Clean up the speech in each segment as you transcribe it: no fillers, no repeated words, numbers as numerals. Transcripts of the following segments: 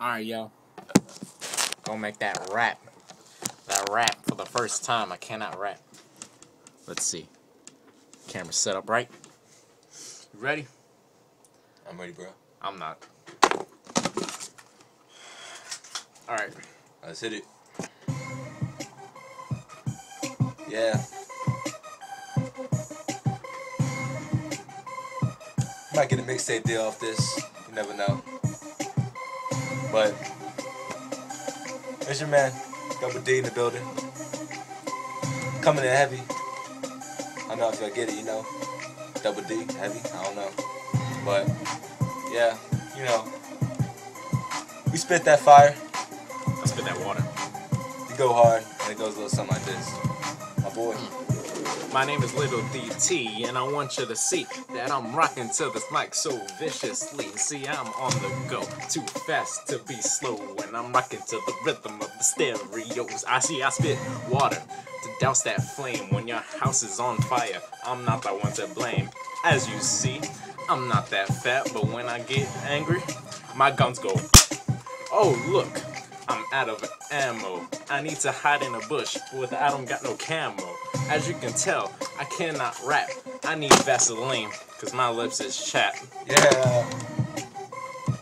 Alright, yo. Gonna make that rap. That rap for the first time. I cannot rap. Let's see. Camera set up right. You ready? I'm ready, bro. I'm not. Alright. Let's hit it. Yeah. Might get a mixtape deal off this. You never know. But there's your man, Double D in the building. Coming in heavy. I don't know if y'all get it, you know. Double D, heavy, I don't know. But yeah, you know. We spit that fire. I spit that water. You go hard, and it goes a little something like this. My boy. My name is Little DT, and I want you to see that I'm rocking to this mic so viciously. See, I'm on the go, too fast to be slow, and I'm rocking to the rhythm of the stereos. I spit water to douse that flame when your house is on fire. I'm not the one to blame. As you see, I'm not that fat, but when I get angry, my guns go. Oh, look, I'm out of ammo. I need to hide in a bush, but I don't got no camo. As you can tell, I cannot rap. I need Vaseline, cause my lips is chapped. Yeah.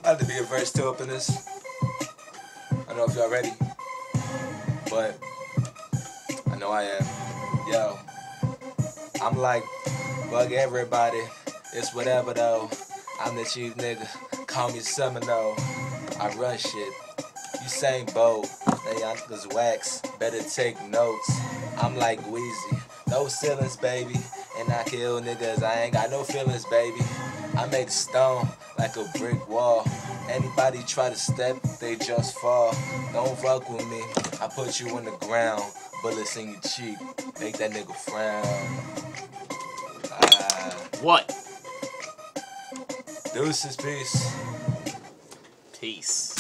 I have to be a verse two up in this. I don't know if y'all ready, but I know I am. Yo, I'm like, bug everybody. It's whatever though. I'm the chief nigga. Call me Seminole. I run shit. Usain Bolt. They niggas wax. Better take notes. I'm like Weezy. No ceilings, baby. And I kill niggas. I ain't got no feelings, baby. I make stone like a brick wall. Anybody try to step, they just fall. Don't fuck with me. I put you in the ground. Bullets in your cheek. Make that nigga frown. What? Deuces, peace. Peace.